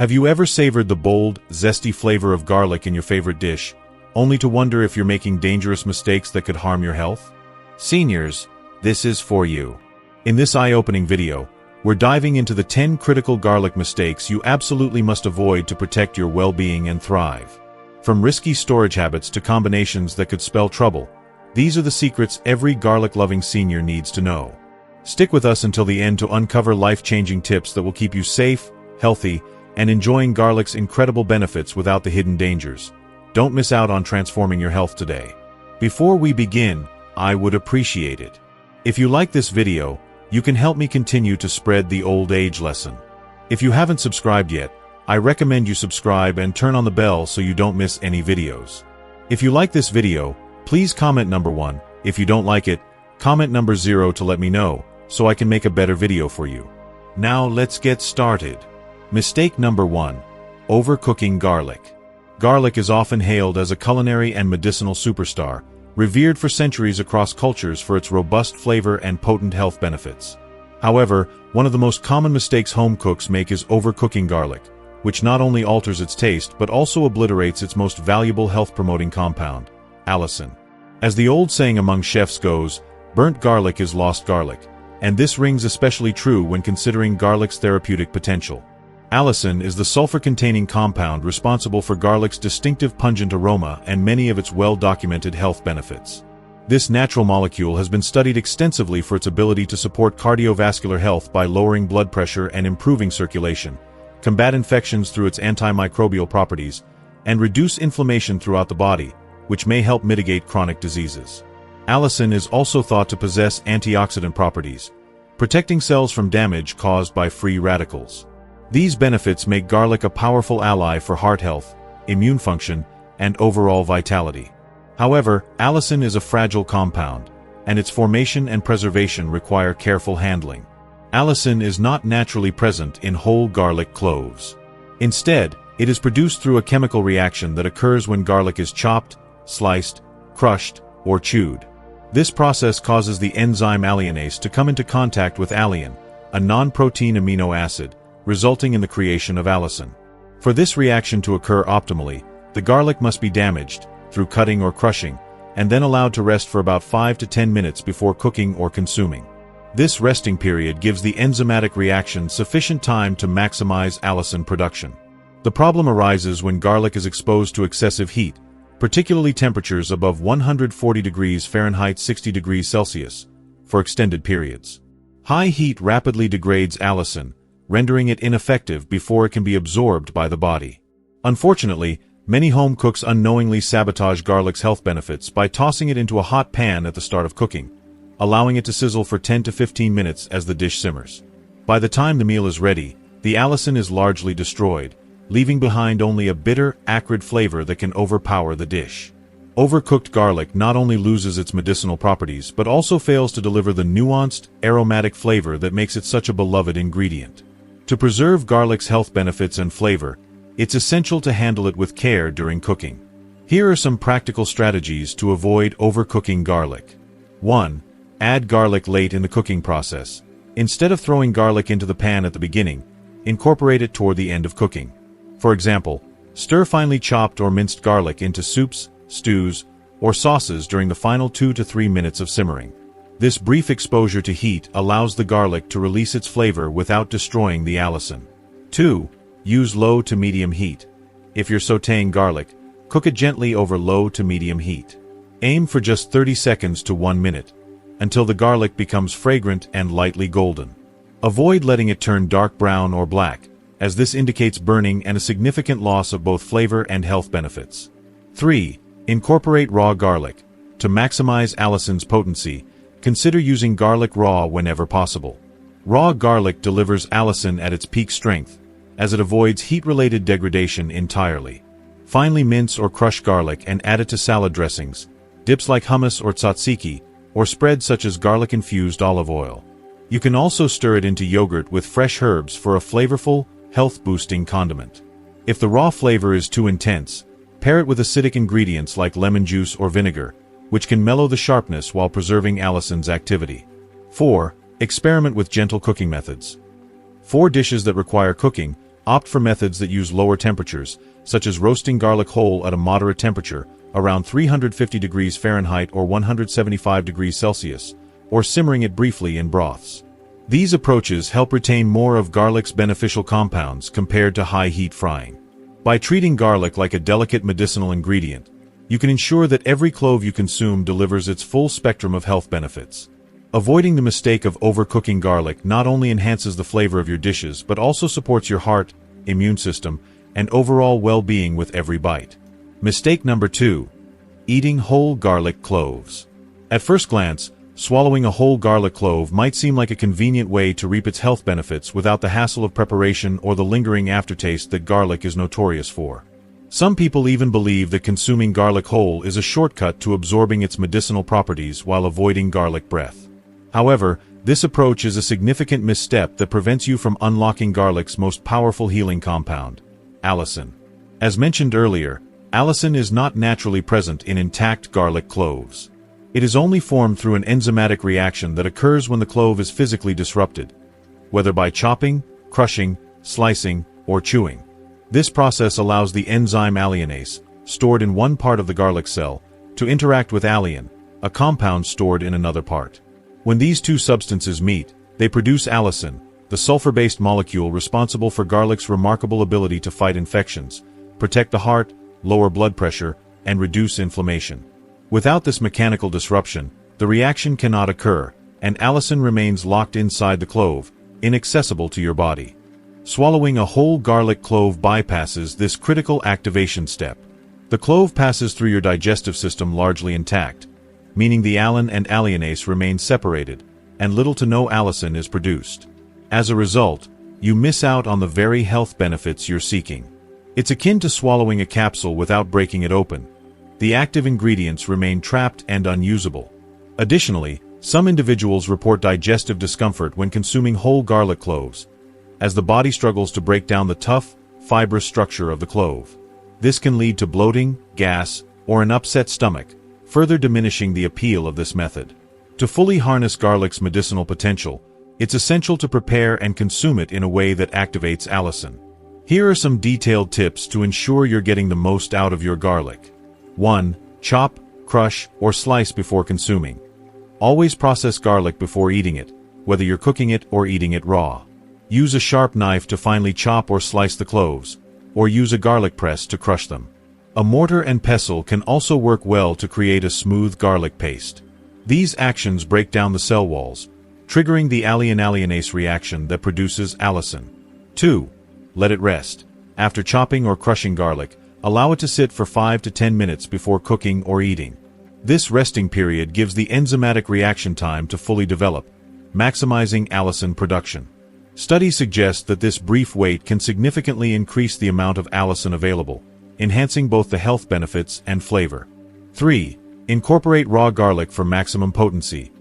Have you ever savored the bold, zesty flavor of garlic in your favorite dish, only to wonder if you're making dangerous mistakes that could harm your health? Seniors, this is for you. In this eye-opening video, we're diving into the 10 critical garlic mistakes you absolutely must avoid to protect your well-being and thrive. From risky storage habits to combinations that could spell trouble, these are the secrets every garlic-loving senior needs to know. Stick with us until the end to uncover life-changing tips that will keep you safe, healthy, and enjoying garlic's incredible benefits without the hidden dangers. Don't miss out on transforming your health today. Before we begin, I would appreciate it if you like this video. You can help me continue to spread the old age lesson. If you haven't subscribed yet, I recommend you subscribe and turn on the bell so you don't miss any videos. If you like this video, please comment number 1. If you don't like it, comment number 0 to let me know, so I can make a better video for you. Now let's get started. Mistake number 1. Overcooking garlic. Garlic is often hailed as a culinary and medicinal superstar, revered for centuries across cultures for its robust flavor and potent health benefits. However, one of the most common mistakes home cooks make is overcooking garlic, which not only alters its taste but also obliterates its most valuable health-promoting compound, allicin. As the old saying among chefs goes, burnt garlic is lost garlic, and this rings especially true when considering garlic's therapeutic potential. Allicin is the sulfur-containing compound responsible for garlic's distinctive pungent aroma and many of its well-documented health benefits. This natural molecule has been studied extensively for its ability to support cardiovascular health by lowering blood pressure and improving circulation, combat infections through its antimicrobial properties, and reduce inflammation throughout the body, which may help mitigate chronic diseases. Allicin is also thought to possess antioxidant properties, protecting cells from damage caused by free radicals. These benefits make garlic a powerful ally for heart health, immune function, and overall vitality. However, allicin is a fragile compound, and its formation and preservation require careful handling. Allicin is not naturally present in whole garlic cloves. Instead, it is produced through a chemical reaction that occurs when garlic is chopped, sliced, crushed, or chewed. This process causes the enzyme alliinase to come into contact with alliin, a non-protein amino acid, resulting in the creation of allicin. For this reaction to occur optimally, the garlic must be damaged, through cutting or crushing, and then allowed to rest for about 5 to 10 minutes before cooking or consuming. This resting period gives the enzymatic reaction sufficient time to maximize allicin production. The problem arises when garlic is exposed to excessive heat, particularly temperatures above 140 degrees Fahrenheit 60 degrees Celsius, for extended periods. High heat rapidly degrades allicin, rendering it ineffective before it can be absorbed by the body. Unfortunately, many home cooks unknowingly sabotage garlic's health benefits by tossing it into a hot pan at the start of cooking, allowing it to sizzle for 10 to 15 minutes as the dish simmers. By the time the meal is ready, the allicin is largely destroyed, leaving behind only a bitter, acrid flavor that can overpower the dish. Overcooked garlic not only loses its medicinal properties but also fails to deliver the nuanced, aromatic flavor that makes it such a beloved ingredient. To preserve garlic's health benefits and flavor, it's essential to handle it with care during cooking. Here are some practical strategies to avoid overcooking garlic. 1. Add garlic late in the cooking process. Instead of throwing garlic into the pan at the beginning, incorporate it toward the end of cooking. For example, stir finely chopped or minced garlic into soups, stews, or sauces during the final 2 to 3 minutes of simmering. This brief exposure to heat allows the garlic to release its flavor without destroying the allicin. 2. Use low to medium heat. If you're sautéing garlic, cook it gently over low to medium heat. Aim for just 30 seconds to 1 minute, until the garlic becomes fragrant and lightly golden. Avoid letting it turn dark brown or black, as this indicates burning and a significant loss of both flavor and health benefits. 3. Incorporate raw garlic. To maximize allicin's potency, consider using garlic raw whenever possible. Raw garlic delivers allicin at its peak strength, as it avoids heat-related degradation entirely. Finely mince or crush garlic and add it to salad dressings, dips like hummus or tzatziki, or spreads such as garlic-infused olive oil. You can also stir it into yogurt with fresh herbs for a flavorful, health-boosting condiment. If the raw flavor is too intense, pair it with acidic ingredients like lemon juice or vinegar, which can mellow the sharpness while preserving allicin's activity. 4. Experiment with gentle cooking methods. For dishes that require cooking, Opt for methods that use lower temperatures, such as roasting garlic whole at a moderate temperature, around 350 degrees Fahrenheit or 175 degrees Celsius, or simmering it briefly in broths. These approaches help retain more of garlic's beneficial compounds compared to high-heat frying. By treating garlic like a delicate medicinal ingredient, you can ensure that every clove you consume delivers its full spectrum of health benefits. Avoiding the mistake of overcooking garlic not only enhances the flavor of your dishes but also supports your heart, immune system, and overall well-being with every bite. Mistake number 2. Eating whole garlic cloves. At first glance, swallowing a whole garlic clove might seem like a convenient way to reap its health benefits without the hassle of preparation or the lingering aftertaste that garlic is notorious for. Some people even believe that consuming garlic whole is a shortcut to absorbing its medicinal properties while avoiding garlic breath. However, this approach is a significant misstep that prevents you from unlocking garlic's most powerful healing compound, allicin. As mentioned earlier, allicin is not naturally present in intact garlic cloves. It is only formed through an enzymatic reaction that occurs when the clove is physically disrupted, whether by chopping, crushing, slicing, or chewing. This process allows the enzyme alliinase, stored in one part of the garlic cell, to interact with alliin, a compound stored in another part. When these two substances meet, they produce allicin, the sulfur-based molecule responsible for garlic's remarkable ability to fight infections, protect the heart, lower blood pressure, and reduce inflammation. Without this mechanical disruption, the reaction cannot occur, and allicin remains locked inside the clove, inaccessible to your body. Swallowing a whole garlic clove bypasses this critical activation step. The clove passes through your digestive system largely intact, meaning the allin and alliinase remain separated, and little to no allicin is produced. As a result, you miss out on the very health benefits you're seeking. It's akin to swallowing a capsule without breaking it open. The active ingredients remain trapped and unusable. Additionally, some individuals report digestive discomfort when consuming whole garlic cloves, as the body struggles to break down the tough, fibrous structure of the clove. This can lead to bloating, gas, or an upset stomach, further diminishing the appeal of this method. To fully harness garlic's medicinal potential, it's essential to prepare and consume it in a way that activates allicin. Here are some detailed tips to ensure you're getting the most out of your garlic. 1. Chop, crush, or slice before consuming. Always process garlic before eating it, whether you're cooking it or eating it raw. Use a sharp knife to finely chop or slice the cloves, or use a garlic press to crush them. A mortar and pestle can also work well to create a smooth garlic paste. These actions break down the cell walls, triggering the allin-alliinase reaction that produces allicin. 2. Let it rest. After chopping or crushing garlic, allow it to sit for 5 to 10 minutes before cooking or eating. This resting period gives the enzymatic reaction time to fully develop, maximizing allicin production. Studies suggest that this brief wait can significantly increase the amount of allicin available, enhancing both the health benefits and flavor. 3. Incorporate raw garlic for maximum potency.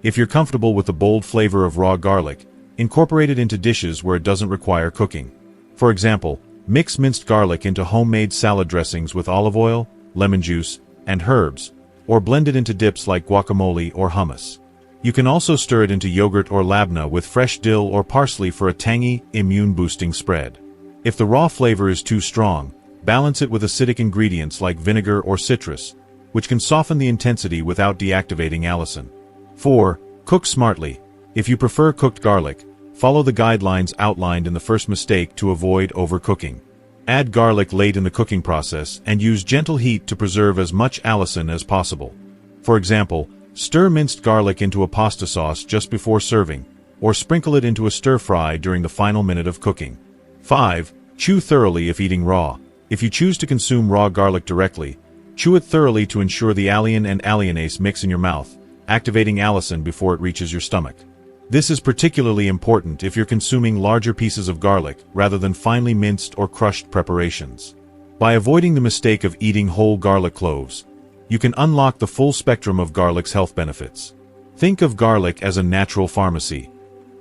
If you're comfortable with the bold flavor of raw garlic, incorporate it into dishes where it doesn't require cooking. For example, mix minced garlic into homemade salad dressings with olive oil, lemon juice, and herbs, or blend it into dips like guacamole or hummus. You can also stir it into yogurt or labna with fresh dill or parsley for a tangy, immune-boosting spread. If the raw flavor is too strong, balance it with acidic ingredients like vinegar or citrus, which can soften the intensity without deactivating allicin. 4. Cook smartly. If you prefer cooked garlic, follow the guidelines outlined in the first mistake to avoid overcooking. Add garlic late in the cooking process and use gentle heat to preserve as much allicin as possible. For example, stir minced garlic into a pasta sauce just before serving, or sprinkle it into a stir-fry during the final minute of cooking. 5. Chew thoroughly if eating raw. If you choose to consume raw garlic directly, chew it thoroughly to ensure the allin and alliinase mix in your mouth, activating allicin before it reaches your stomach. This is particularly important if you're consuming larger pieces of garlic rather than finely minced or crushed preparations. By avoiding the mistake of eating whole garlic cloves, you can unlock the full spectrum of garlic's health benefits. Think of garlic as a natural pharmacy.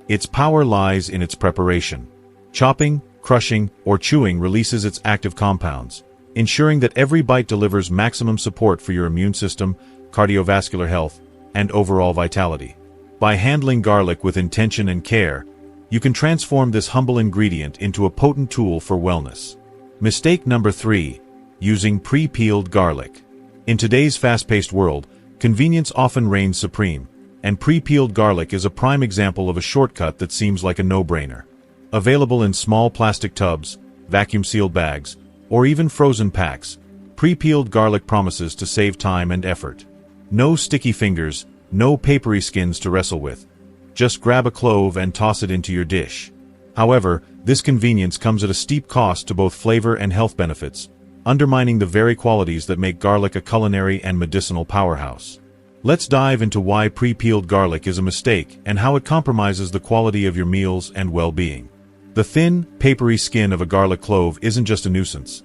Its power lies in its preparation. Chopping, crushing, or chewing releases its active compounds, ensuring that every bite delivers maximum support for your immune system, cardiovascular health, and overall vitality. By handling garlic with intention and care, you can transform this humble ingredient into a potent tool for wellness. Mistake number 3. Using pre-peeled garlic. In today's fast-paced world, convenience often reigns supreme, and pre-peeled garlic is a prime example of a shortcut that seems like a no-brainer. Available in small plastic tubs, vacuum-sealed bags, or even frozen packs, pre-peeled garlic promises to save time and effort. No sticky fingers, no papery skins to wrestle with. Just grab a clove and toss it into your dish. However, this convenience comes at a steep cost to both flavor and health benefits, undermining the very qualities that make garlic a culinary and medicinal powerhouse. Let's dive into why pre-peeled garlic is a mistake and how it compromises the quality of your meals and well-being. The thin, papery skin of a garlic clove isn't just a nuisance.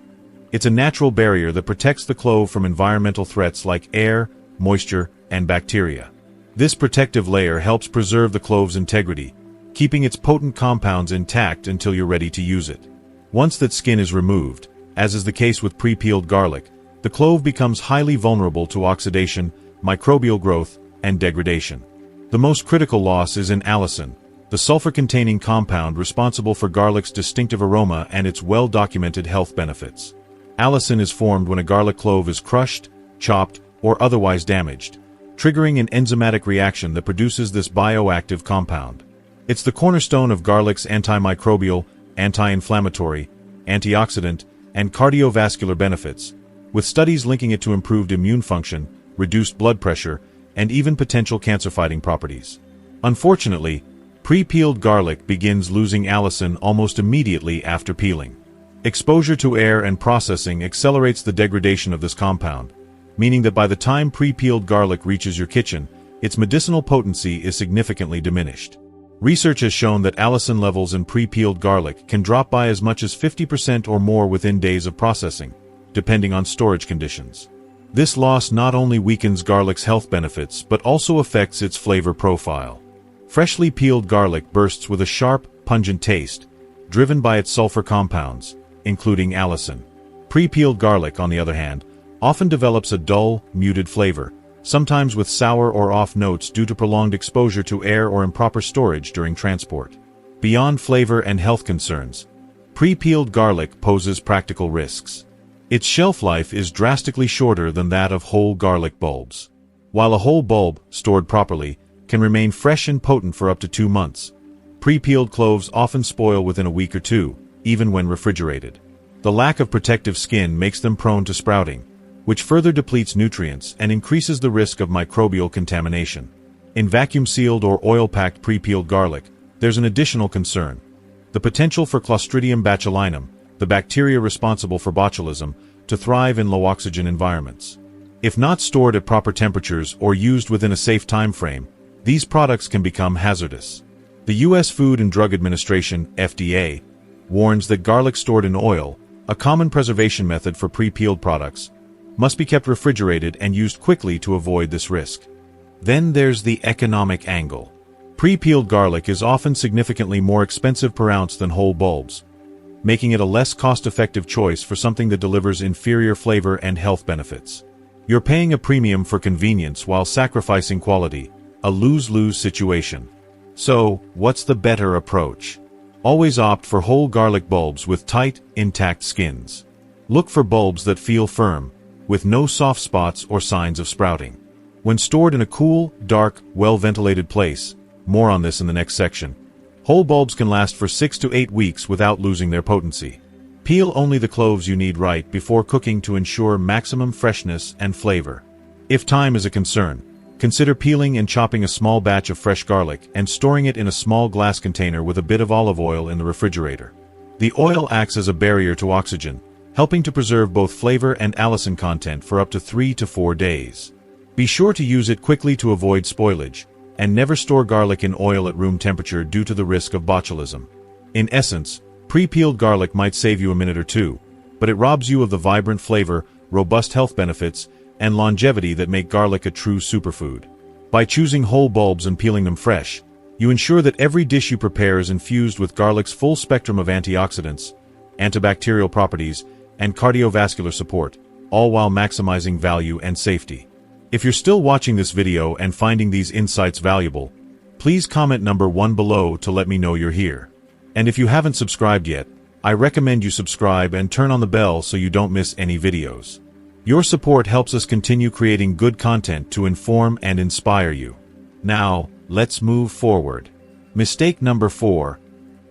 It's a natural barrier that protects the clove from environmental threats like air, moisture, and bacteria. This protective layer helps preserve the clove's integrity, keeping its potent compounds intact until you're ready to use it. Once that skin is removed, as is the case with pre-peeled garlic, the clove becomes highly vulnerable to oxidation, microbial growth, and degradation. The most critical loss is in allicin, the sulfur-containing compound responsible for garlic's distinctive aroma and its well-documented health benefits. Allicin is formed when a garlic clove is crushed, chopped, or otherwise damaged, triggering an enzymatic reaction that produces this bioactive compound. It's the cornerstone of garlic's antimicrobial, anti-inflammatory, antioxidant, and cardiovascular benefits, with studies linking it to improved immune function, reduced blood pressure, and even potential cancer-fighting properties. Unfortunately, pre-peeled garlic begins losing allicin almost immediately after peeling. Exposure to air and processing accelerates the degradation of this compound, meaning that by the time pre-peeled garlic reaches your kitchen, its medicinal potency is significantly diminished. Research has shown that allicin levels in pre-peeled garlic can drop by as much as 50% or more within days of processing, depending on storage conditions. This loss not only weakens garlic's health benefits but also affects its flavor profile. Freshly peeled garlic bursts with a sharp, pungent taste, driven by its sulfur compounds, including allicin. Pre-peeled garlic, on the other hand, often develops a dull, muted flavor, sometimes with sour or off notes due to prolonged exposure to air or improper storage during transport. Beyond flavor and health concerns, pre-peeled garlic poses practical risks. Its shelf life is drastically shorter than that of whole garlic bulbs. While a whole bulb, stored properly, can remain fresh and potent for up to 2 months, pre-peeled cloves often spoil within a week or two, even when refrigerated. The lack of protective skin makes them prone to sprouting, which further depletes nutrients and increases the risk of microbial contamination. In vacuum-sealed or oil-packed pre-peeled garlic, there's an additional concern: the potential for Clostridium botulinum, the bacteria responsible for botulism, to thrive in low-oxygen environments. If not stored at proper temperatures or used within a safe time frame, these products can become hazardous. The U.S. Food and Drug Administration, FDA, warns that garlic stored in oil, a common preservation method for pre-peeled products, must be kept refrigerated and used quickly to avoid this risk. Then there's the economic angle. Pre-peeled garlic is often significantly more expensive per ounce than whole bulbs, making it a less cost-effective choice for something that delivers inferior flavor and health benefits. You're paying a premium for convenience while sacrificing quality, a lose-lose situation. So, what's the better approach? Always opt for whole garlic bulbs with tight, intact skins. Look for bulbs that feel firm, with no soft spots or signs of sprouting. When stored in a cool, dark, well-ventilated place, more on this in the next section, whole bulbs can last for 6 to 8 weeks without losing their potency. Peel only the cloves you need right before cooking to ensure maximum freshness and flavor. If time is a concern, consider peeling and chopping a small batch of fresh garlic and storing it in a small glass container with a bit of olive oil in the refrigerator. The oil acts as a barrier to oxygen, helping to preserve both flavor and allicin content for up to 3 to 4 days. Be sure to use it quickly to avoid spoilage, and never store garlic in oil at room temperature due to the risk of botulism. In essence, pre-peeled garlic might save you a minute or two, but it robs you of the vibrant flavor, robust health benefits, and longevity that make garlic a true superfood. By choosing whole bulbs and peeling them fresh, you ensure that every dish you prepare is infused with garlic's full spectrum of antioxidants, antibacterial properties, and cardiovascular support, all while maximizing value and safety. If you're still watching this video and finding these insights valuable, Please comment number 1 below to let me know you're here. And if you haven't subscribed yet, I recommend you subscribe and turn on the bell so you don't miss any videos. Your support helps us continue creating good content to inform and inspire you. Now, let's move forward. Mistake number 4.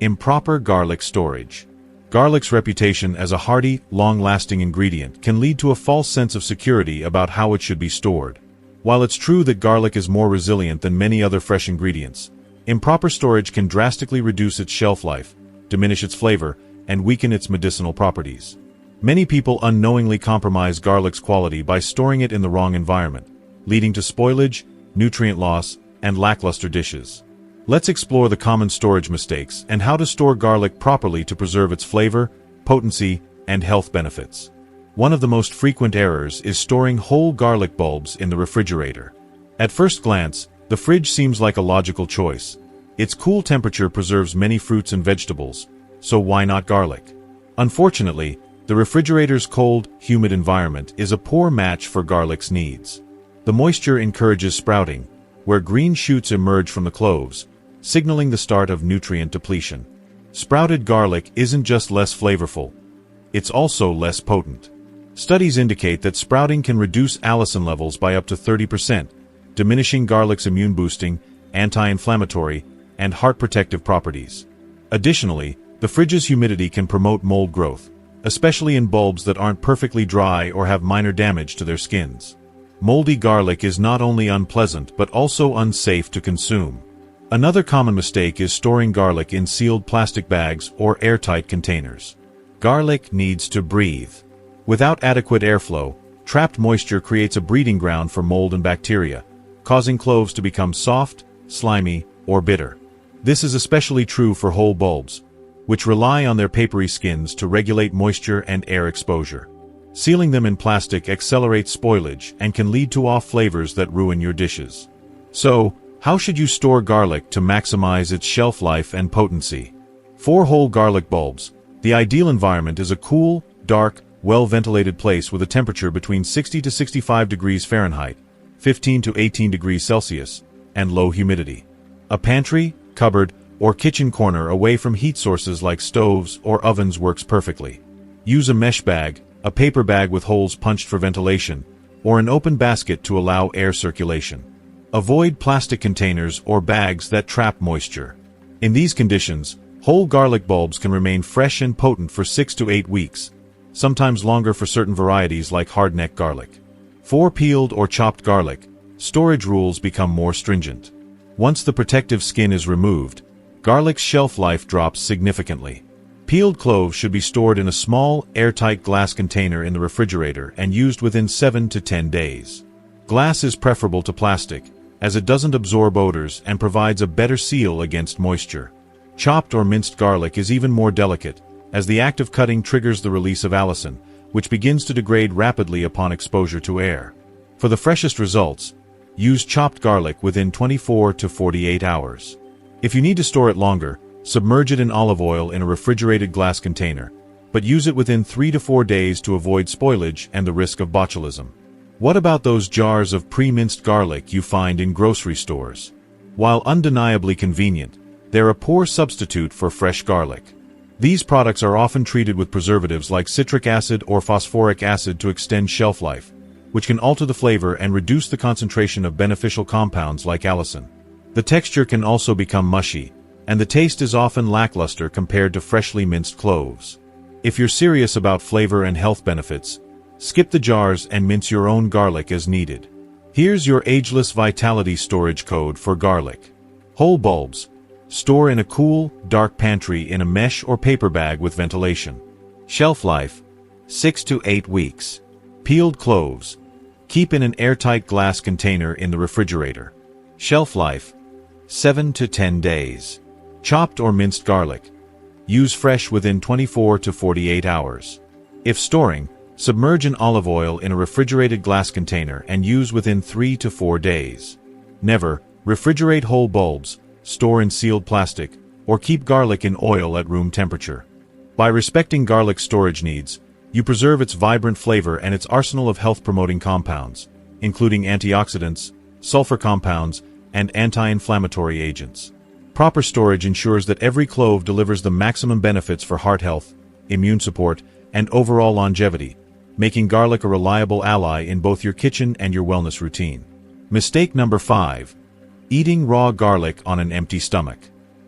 Improper garlic storage. Garlic's reputation as a hearty, long-lasting ingredient can lead to a false sense of security about how it should be stored. While it's true that garlic is more resilient than many other fresh ingredients, improper storage can drastically reduce its shelf life, diminish its flavor, and weaken its medicinal properties. Many people unknowingly compromise garlic's quality by storing it in the wrong environment, leading to spoilage, nutrient loss, and lackluster dishes. Let's explore the common storage mistakes and how to store garlic properly to preserve its flavor, potency, and health benefits. One of the most frequent errors is storing whole garlic bulbs in the refrigerator. At first glance, the fridge seems like a logical choice. Its cool temperature preserves many fruits and vegetables, so why not garlic? Unfortunately, the refrigerator's cold, humid environment is a poor match for garlic's needs. The moisture encourages sprouting, where green shoots emerge from the cloves, signaling the start of nutrient depletion. Sprouted garlic isn't just less flavorful, it's also less potent. Studies indicate that sprouting can reduce allicin levels by up to 30%, diminishing garlic's immune-boosting, anti-inflammatory, and heart-protective properties. Additionally, the fridge's humidity can promote mold growth, especially in bulbs that aren't perfectly dry or have minor damage to their skins. Moldy garlic is not only unpleasant but also unsafe to consume. Another common mistake is storing garlic in sealed plastic bags or airtight containers. Garlic needs to breathe. Without adequate airflow, trapped moisture creates a breeding ground for mold and bacteria, causing cloves to become soft, slimy, or bitter. This is especially true for whole bulbs, which rely on their papery skins to regulate moisture and air exposure. Sealing them in plastic accelerates spoilage and can lead to off flavors that ruin your dishes. So, how should you store garlic to maximize its shelf life and potency? For whole garlic bulbs, the ideal environment is a cool, dark, well-ventilated place with a temperature between 60 to 65 degrees Fahrenheit, 15 to 18 degrees Celsius, and low humidity. A pantry, cupboard, or kitchen corner away from heat sources like stoves or ovens works perfectly. Use a mesh bag, a paper bag with holes punched for ventilation, or an open basket to allow air circulation. Avoid plastic containers or bags that trap moisture. In these conditions, whole garlic bulbs can remain fresh and potent for 6 to 8 weeks, sometimes longer for certain varieties like hardneck garlic. For peeled or chopped garlic, storage rules become more stringent. Once the protective skin is removed, garlic's shelf life drops significantly. Peeled cloves should be stored in a small, airtight glass container in the refrigerator and used within 7 to 10 days. Glass is preferable to plastic, as it doesn't absorb odors and provides a better seal against moisture. Chopped or minced garlic is even more delicate, as the act of cutting triggers the release of allicin, which begins to degrade rapidly upon exposure to air. For the freshest results, use chopped garlic within 24 to 48 hours. If you need to store it longer, submerge it in olive oil in a refrigerated glass container, but use it within 3 to 4 days to avoid spoilage and the risk of botulism. What about those jars of pre-minced garlic you find in grocery stores? While undeniably convenient, they're a poor substitute for fresh garlic. These products are often treated with preservatives like citric acid or phosphoric acid to extend shelf life, which can alter the flavor and reduce the concentration of beneficial compounds like allicin. The texture can also become mushy, and the taste is often lackluster compared to freshly minced cloves. If you're serious about flavor and health benefits, skip the jars and mince your own garlic as needed. Here's your ageless vitality storage code for garlic. Whole bulbs. Store in a cool, dark pantry in a mesh or paper bag with ventilation. Shelf life, 6 to 8 weeks. Peeled cloves. Keep in an airtight glass container in the refrigerator. Shelf life, 7 to 10 days. Chopped or minced garlic. Use fresh within 24 to 48 hours. If storing, submerge in olive oil in a refrigerated glass container and use within 3 to 4 days. Never refrigerate whole bulbs, store in sealed plastic, or keep garlic in oil at room temperature. By respecting garlic's storage needs, you preserve its vibrant flavor and its arsenal of health-promoting compounds, including antioxidants, sulfur compounds, and anti-inflammatory agents. Proper storage ensures that every clove delivers the maximum benefits for heart health, immune support, and overall longevity, making garlic a reliable ally in both your kitchen and your wellness routine. Mistake number 5. Eating raw garlic on an empty stomach.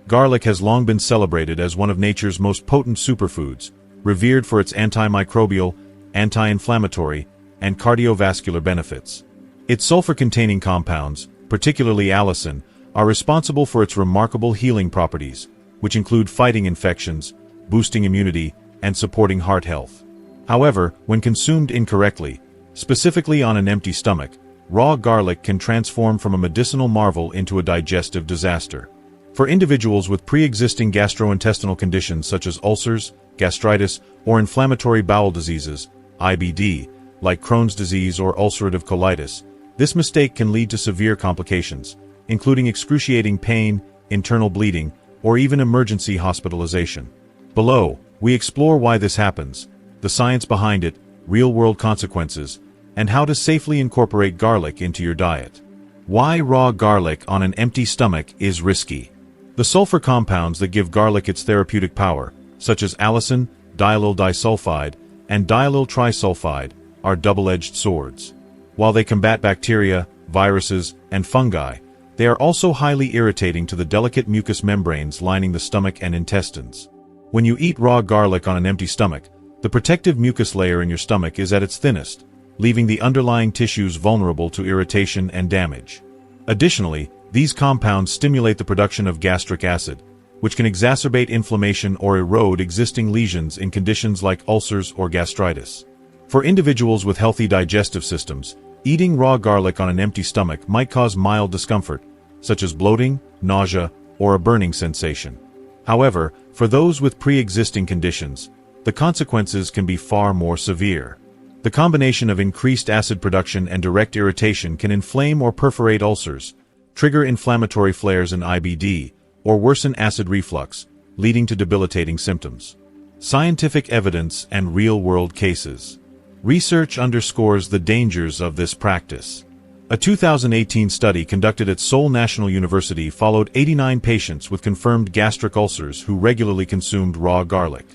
Garlic has long been celebrated as one of nature's most potent superfoods, revered for its antimicrobial, anti-inflammatory, and cardiovascular benefits. Its sulfur-containing compounds, particularly allicin, are responsible for its remarkable healing properties, which include fighting infections, boosting immunity, and supporting heart health. However, when consumed incorrectly, specifically on an empty stomach, raw garlic can transform from a medicinal marvel into a digestive disaster. For individuals with pre-existing gastrointestinal conditions such as ulcers, gastritis, or inflammatory bowel diseases, IBD, like Crohn's disease or ulcerative colitis, this mistake can lead to severe complications, including excruciating pain, internal bleeding, or even emergency hospitalization. Below, we explore why this happens, the science behind it, real-world consequences, and how to safely incorporate garlic into your diet. Why raw garlic on an empty stomach is risky. The sulfur compounds that give garlic its therapeutic power, such as allicin, diallyl disulfide, and diallyl trisulfide, are double-edged swords. While they combat bacteria, viruses, and fungi, they are also highly irritating to the delicate mucous membranes lining the stomach and intestines. When you eat raw garlic on an empty stomach, the protective mucus layer in your stomach is at its thinnest, leaving the underlying tissues vulnerable to irritation and damage. Additionally, these compounds stimulate the production of gastric acid, which can exacerbate inflammation or erode existing lesions in conditions like ulcers or gastritis. For individuals with healthy digestive systems, eating raw garlic on an empty stomach might cause mild discomfort, such as bloating, nausea, or a burning sensation. However, for those with pre-existing conditions, the consequences can be far more severe. The combination of increased acid production and direct irritation can inflame or perforate ulcers, trigger inflammatory flares in IBD, or worsen acid reflux, leading to debilitating symptoms. Scientific evidence and real-world cases. Research underscores the dangers of this practice. A 2018 study conducted at Seoul National University followed 89 patients with confirmed gastric ulcers who regularly consumed raw garlic.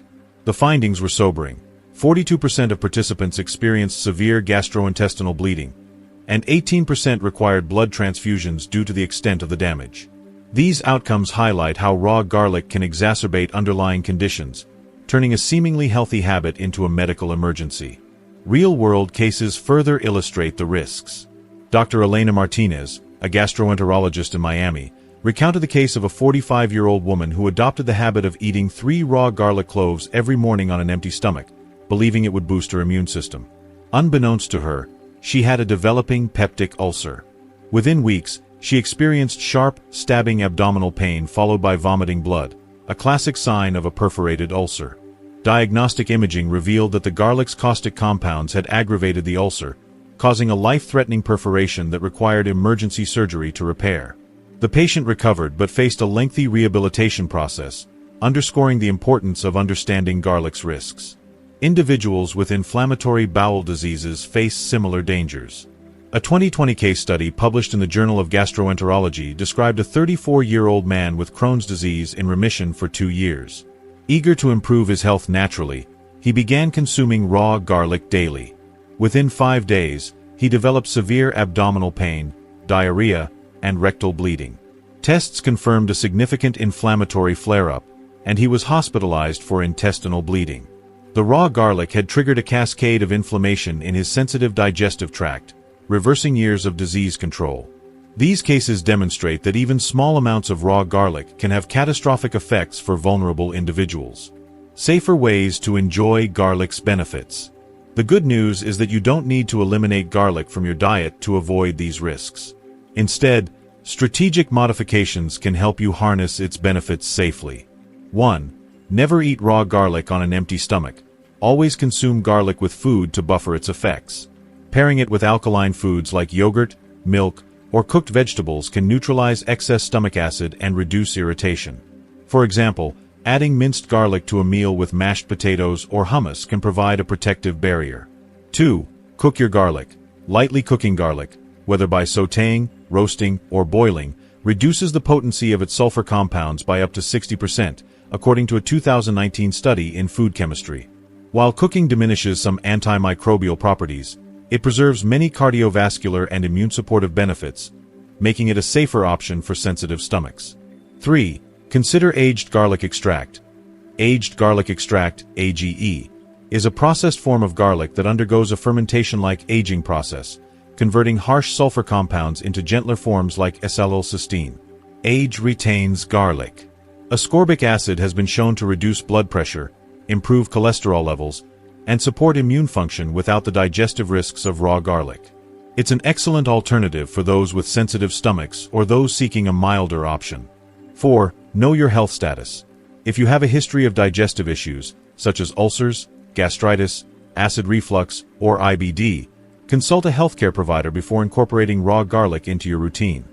The findings were sobering. 42% of participants experienced severe gastrointestinal bleeding, and 18% required blood transfusions due to the extent of the damage. These outcomes highlight how raw garlic can exacerbate underlying conditions, turning a seemingly healthy habit into a medical emergency. Real-world cases further illustrate the risks. Dr. Elena Martinez, a gastroenterologist in Miami, recounted the case of a 45-year-old woman who adopted the habit of eating 3 raw garlic cloves every morning on an empty stomach, believing it would boost her immune system. Unbeknownst to her, she had a developing peptic ulcer. Within weeks, she experienced sharp, stabbing abdominal pain followed by vomiting blood, a classic sign of a perforated ulcer. Diagnostic imaging revealed that the garlic's caustic compounds had aggravated the ulcer, causing a life-threatening perforation that required emergency surgery to repair. The patient recovered but faced a lengthy rehabilitation process, underscoring the importance of understanding garlic's risks. Individuals with inflammatory bowel diseases face similar dangers. A 2020 case study published in the Journal of Gastroenterology described a 34-year-old man with Crohn's disease in remission for 2 years. Eager to improve his health naturally, he began consuming raw garlic daily. Within 5 days, he developed severe abdominal pain, diarrhea, and rectal bleeding. Tests confirmed a significant inflammatory flare-up, and he was hospitalized for intestinal bleeding. The raw garlic had triggered a cascade of inflammation in his sensitive digestive tract, reversing years of disease control. These cases demonstrate that even small amounts of raw garlic can have catastrophic effects for vulnerable individuals. Safer ways to enjoy garlic's benefits. The good news is that you don't need to eliminate garlic from your diet to avoid these risks. Instead, strategic modifications can help you harness its benefits safely. 1. Never eat raw garlic on an empty stomach. Always consume garlic with food to buffer its effects. Pairing it with alkaline foods like yogurt, milk, or cooked vegetables can neutralize excess stomach acid and reduce irritation. For example, adding minced garlic to a meal with mashed potatoes or hummus can provide a protective barrier. 2. Cook your garlic. Lightly cooking garlic, whether by sautéing, roasting, or boiling reduces the potency of its sulfur compounds by up to 60%, according to a 2019 study in Food Chemistry. While cooking diminishes some antimicrobial properties, it preserves many cardiovascular and immune-supportive benefits, making it a safer option for sensitive stomachs. 3. Consider aged garlic extract. Aged garlic extract, AGE, is a processed form of garlic that undergoes a fermentation-like aging process, converting harsh sulfur compounds into gentler forms like acetylcysteine. Age retains garlic. Ascorbic acid has been shown to reduce blood pressure, improve cholesterol levels, and support immune function without the digestive risks of raw garlic. It's an excellent alternative for those with sensitive stomachs or those seeking a milder option. 4. Know your health status. If you have a history of digestive issues, such as ulcers, gastritis, acid reflux, or IBD, consult a healthcare provider before incorporating raw garlic into your routine.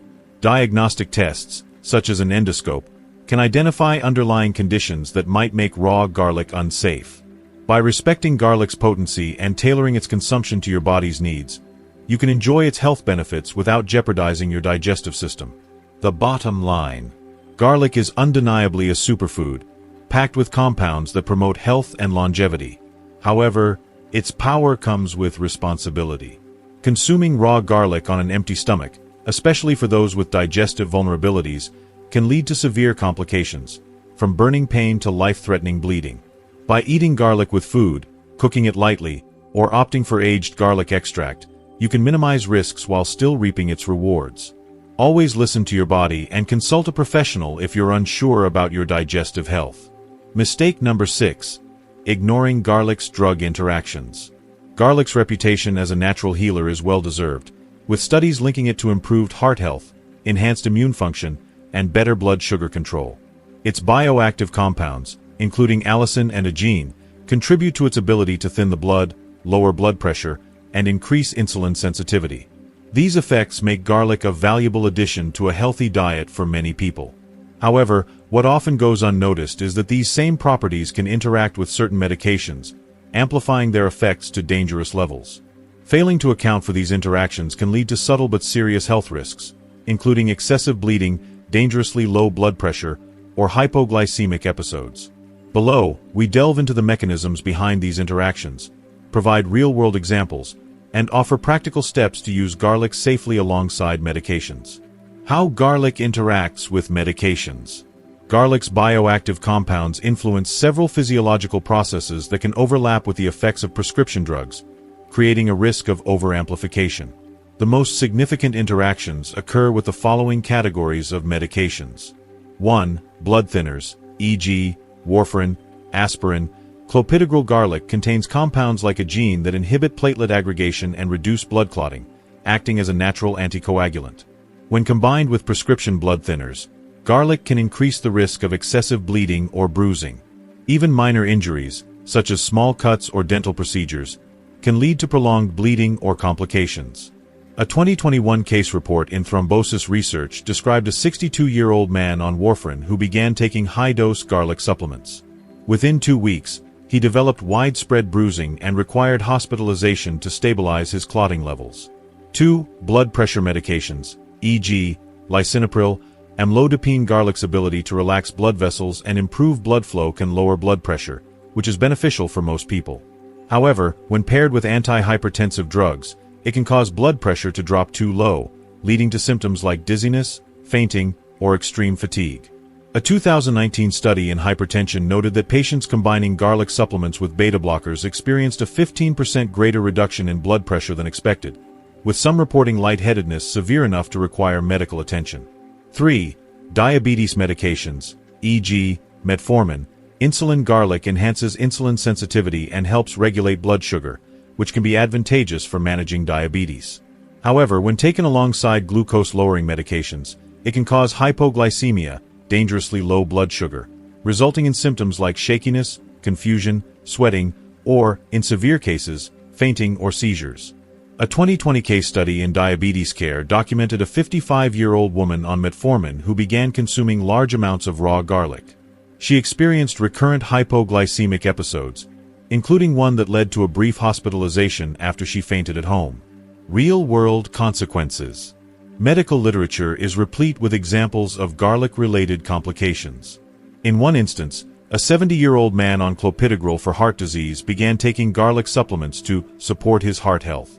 Diagnostic tests, such as an endoscope, can identify underlying conditions that might make raw garlic unsafe. By respecting garlic's potency and tailoring its consumption to your body's needs, you can enjoy its health benefits without jeopardizing your digestive system. The bottom line: garlic is undeniably a superfood, packed with compounds that promote health and longevity. However, its power comes with responsibility. Consuming raw garlic on an empty stomach, especially for those with digestive vulnerabilities, can lead to severe complications, from burning pain to life-threatening bleeding. By eating garlic with food, cooking it lightly, or opting for aged garlic extract, you can minimize risks while still reaping its rewards. Always listen to your body and consult a professional if you're unsure about your digestive health. Mistake number 6. Ignoring garlic's drug interactions. Garlic's reputation as a natural healer is well-deserved, with studies linking it to improved heart health, enhanced immune function, and better blood sugar control. Its bioactive compounds, including allicin and agenin, contribute to its ability to thin the blood, lower blood pressure, and increase insulin sensitivity. These effects make garlic a valuable addition to a healthy diet for many people. However, what often goes unnoticed is that these same properties can interact with certain medications, amplifying their effects to dangerous levels. Failing to account for these interactions can lead to subtle but serious health risks, including excessive bleeding, dangerously low blood pressure, or hypoglycemic episodes. Below, we delve into the mechanisms behind these interactions, provide real-world examples, and offer practical steps to use garlic safely alongside medications. How garlic interacts with medications. Garlic's bioactive compounds influence several physiological processes that can overlap with the effects of prescription drugs, creating a risk of overamplification. The most significant interactions occur with the following categories of medications. 1. Blood thinners, e.g., warfarin, aspirin. Clopidogrel. Garlic contains compounds like agenin that inhibit platelet aggregation and reduce blood clotting, acting as a natural anticoagulant. When combined with prescription blood thinners, garlic can increase the risk of excessive bleeding or bruising. Even minor injuries, such as small cuts or dental procedures, can lead to prolonged bleeding or complications. A 2021 case report in Thrombosis Research described a 62-year-old man on warfarin who began taking high-dose garlic supplements. Within 2 weeks, he developed widespread bruising and required hospitalization to stabilize his clotting levels. 2. Blood pressure medications, e.g., lisinopril, amlodipine. Garlic's ability to relax blood vessels and improve blood flow can lower blood pressure, which is beneficial for most people. However, when paired with antihypertensive drugs, it can cause blood pressure to drop too low, leading to symptoms like dizziness, fainting, or extreme fatigue. A 2019 study in hypertension noted that patients combining garlic supplements with beta blockers experienced a 15% greater reduction in blood pressure than expected, with some reporting lightheadedness severe enough to require medical attention. 3. Diabetes medications, e.g., metformin. Insulin. Garlic enhances insulin sensitivity and helps regulate blood sugar, which can be advantageous for managing diabetes. However, when taken alongside glucose-lowering medications, it can cause hypoglycemia, dangerously low blood sugar, resulting in symptoms like shakiness, confusion, sweating, or, in severe cases, fainting or seizures. A 2020 case study in Diabetes Care documented a 55-year-old woman on metformin who began consuming large amounts of raw garlic. She experienced recurrent hypoglycemic episodes, including one that led to a brief hospitalization after she fainted at home. Real-world consequences. Medical literature is replete with examples of garlic-related complications. In one instance, a 70-year-old man on clopidogrel for heart disease began taking garlic supplements to support his heart health.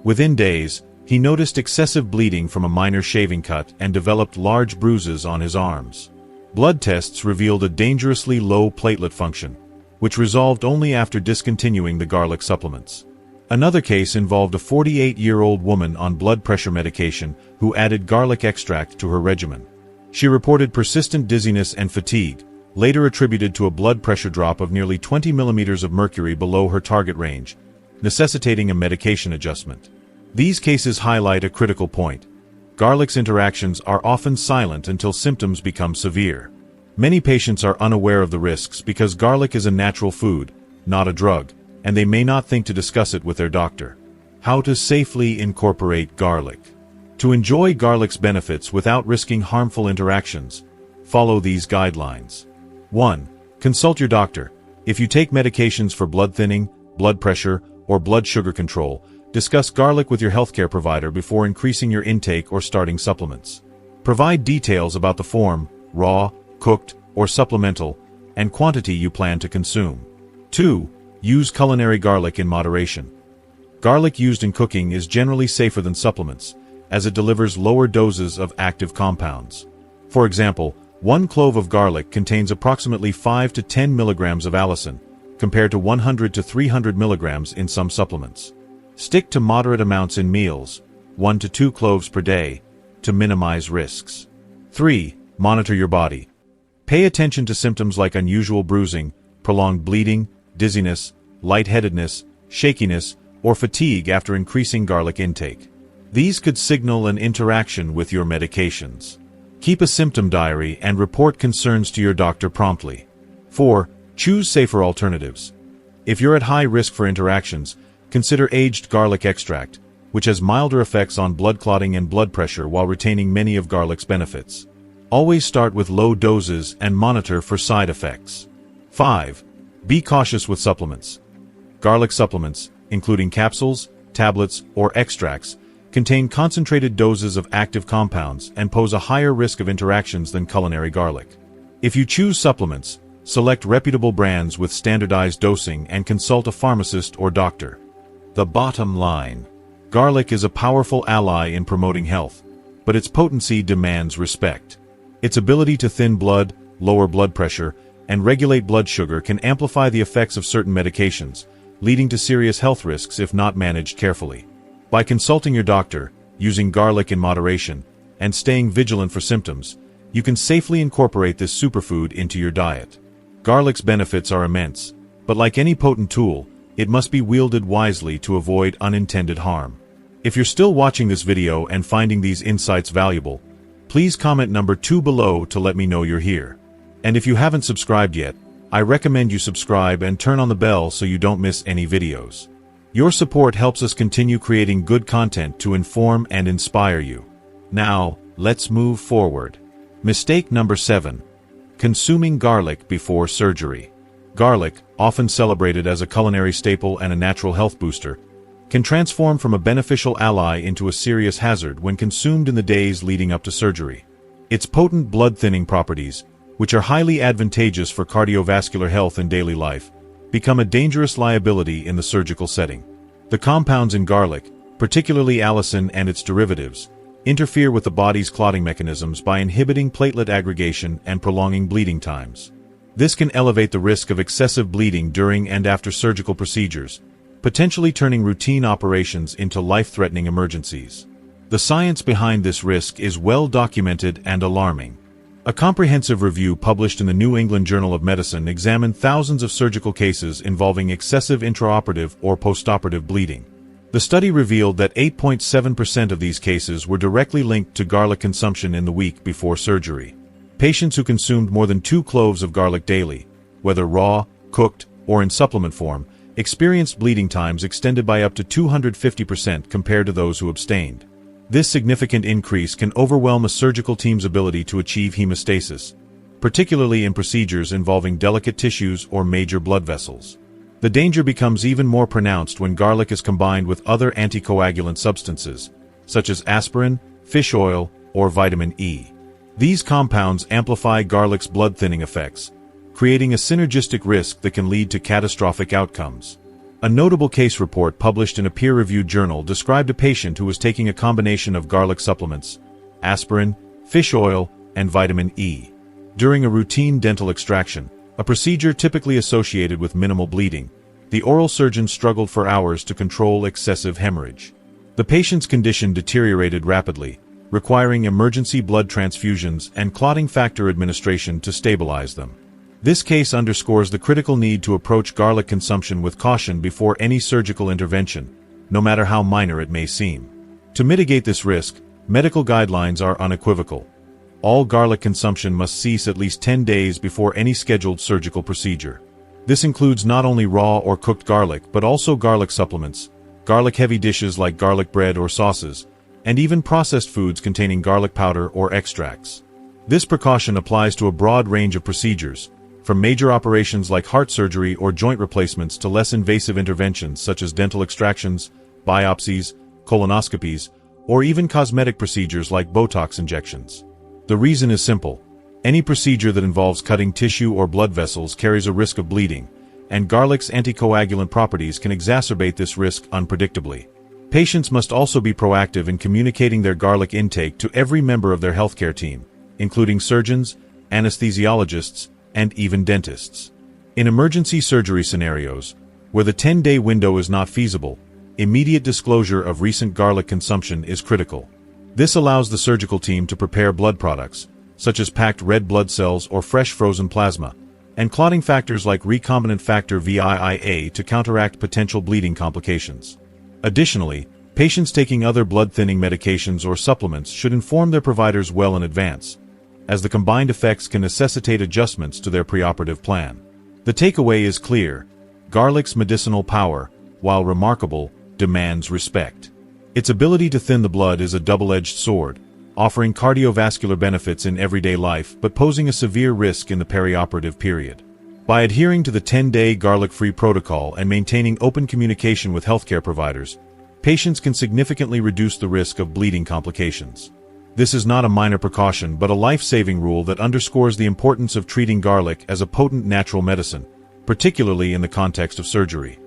Within days, he noticed excessive bleeding from a minor shaving cut and developed large bruises on his arms. Blood tests revealed a dangerously low platelet function, which resolved only after discontinuing the garlic supplements. Another case involved a 48-year-old woman on blood pressure medication who added garlic extract to her regimen. She reported persistent dizziness and fatigue, later attributed to a blood pressure drop of nearly 20 millimeters of mercury below her target range, necessitating a medication adjustment. These cases highlight a critical point. Garlic's interactions are often silent until symptoms become severe. Many patients are unaware of the risks because garlic is a natural food, not a drug, and they may not think to discuss it with their doctor. How to safely incorporate garlic. To enjoy garlic's benefits without risking harmful interactions, follow these guidelines. 1. Consult your doctor. If you take medications for blood thinning, blood pressure, or blood sugar control, discuss garlic with your healthcare provider before increasing your intake or starting supplements. Provide details about the form, raw, cooked, or supplemental, and quantity you plan to consume. 2. Use culinary garlic in moderation. Garlic used in cooking is generally safer than supplements, as it delivers lower doses of active compounds. For example, 1 clove of garlic contains approximately 5 to 10 milligrams of allicin, compared to 100 to 300 milligrams in some supplements. Stick to moderate amounts in meals, 1 to 2 cloves per day, to minimize risks. 3. Monitor your body. Pay attention to symptoms like unusual bruising, prolonged bleeding, dizziness, lightheadedness, shakiness, or fatigue after increasing garlic intake. These could signal an interaction with your medications. Keep a symptom diary and report concerns to your doctor promptly. 4. Choose safer alternatives. If you're at high risk for interactions, consider aged garlic extract, which has milder effects on blood clotting and blood pressure while retaining many of garlic's benefits. Always start with low doses and monitor for side effects. 5. Be cautious with supplements. Garlic supplements, including capsules, tablets, or extracts, contain concentrated doses of active compounds and pose a higher risk of interactions than culinary garlic. If you choose supplements, select reputable brands with standardized dosing and consult a pharmacist or doctor. The bottom line. Garlic is a powerful ally in promoting health, but its potency demands respect. Its ability to thin blood, lower blood pressure, and regulate blood sugar can amplify the effects of certain medications, leading to serious health risks if not managed carefully. By consulting your doctor, using garlic in moderation, and staying vigilant for symptoms, you can safely incorporate this superfood into your diet. Garlic's benefits are immense, but like any potent tool, it must be wielded wisely to avoid unintended harm. If you're still watching this video and finding these insights valuable, please comment number 2 below to let me know you're here. And if you haven't subscribed yet, I recommend you subscribe and turn on the bell so you don't miss any videos. Your support helps us continue creating good content to inform and inspire you. Now, let's move forward. Mistake number 7. Consuming garlic before surgery. Garlic, often celebrated as a culinary staple and a natural health booster, can transform from a beneficial ally into a serious hazard when consumed in the days leading up to surgery. Its potent blood-thinning properties, which are highly advantageous for cardiovascular health in daily life, become a dangerous liability in the surgical setting. The compounds in garlic, particularly allicin and its derivatives, interfere with the body's clotting mechanisms by inhibiting platelet aggregation and prolonging bleeding times. This can elevate the risk of excessive bleeding during and after surgical procedures, potentially turning routine operations into life-threatening emergencies. The science behind this risk is well documented and alarming. A comprehensive review published in the New England Journal of Medicine examined thousands of surgical cases involving excessive intraoperative or postoperative bleeding. The study revealed that 8.7% of these cases were directly linked to garlic consumption in the week before surgery. Patients who consumed more than 2 cloves of garlic daily, whether raw, cooked, or in supplement form, experienced bleeding times extended by up to 250% compared to those who abstained. This significant increase can overwhelm a surgical team's ability to achieve hemostasis, particularly in procedures involving delicate tissues or major blood vessels. The danger becomes even more pronounced when garlic is combined with other anticoagulant substances, such as aspirin, fish oil, or vitamin E. These compounds amplify garlic's blood-thinning effects, creating a synergistic risk that can lead to catastrophic outcomes. A notable case report published in a peer-reviewed journal described a patient who was taking a combination of garlic supplements, aspirin, fish oil, and vitamin E. During a routine dental extraction, a procedure typically associated with minimal bleeding, the oral surgeon struggled for hours to control excessive hemorrhage. The patient's condition deteriorated rapidly, requiring emergency blood transfusions and clotting factor administration to stabilize them. This case underscores the critical need to approach garlic consumption with caution before any surgical intervention, no matter how minor it may seem. To mitigate this risk, medical guidelines are unequivocal. All garlic consumption must cease at least 10 days before any scheduled surgical procedure. This includes not only raw or cooked garlic but also garlic supplements, garlic-heavy dishes like garlic bread or sauces, and even processed foods containing garlic powder or extracts. This precaution applies to a broad range of procedures, from major operations like heart surgery or joint replacements to less invasive interventions such as dental extractions, biopsies, colonoscopies, or even cosmetic procedures like Botox injections. The reason is simple. Any procedure that involves cutting tissue or blood vessels carries a risk of bleeding, and garlic's anticoagulant properties can exacerbate this risk unpredictably. Patients must also be proactive in communicating their garlic intake to every member of their healthcare team, including surgeons, anesthesiologists, and even dentists. In emergency surgery scenarios, where the 10-day window is not feasible, immediate disclosure of recent garlic consumption is critical. This allows the surgical team to prepare blood products, such as packed red blood cells or fresh frozen plasma, and clotting factors like recombinant factor VIIa to counteract potential bleeding complications. Additionally, patients taking other blood-thinning medications or supplements should inform their providers well in advance, as the combined effects can necessitate adjustments to their preoperative plan. The takeaway is clear: garlic's medicinal power, while remarkable, demands respect. Its ability to thin the blood is a double-edged sword, offering cardiovascular benefits in everyday life but posing a severe risk in the perioperative period. By adhering to the 10-day garlic-free protocol and maintaining open communication with healthcare providers, patients can significantly reduce the risk of bleeding complications. This is not a minor precaution but a life-saving rule that underscores the importance of treating garlic as a potent natural medicine, particularly in the context of surgery.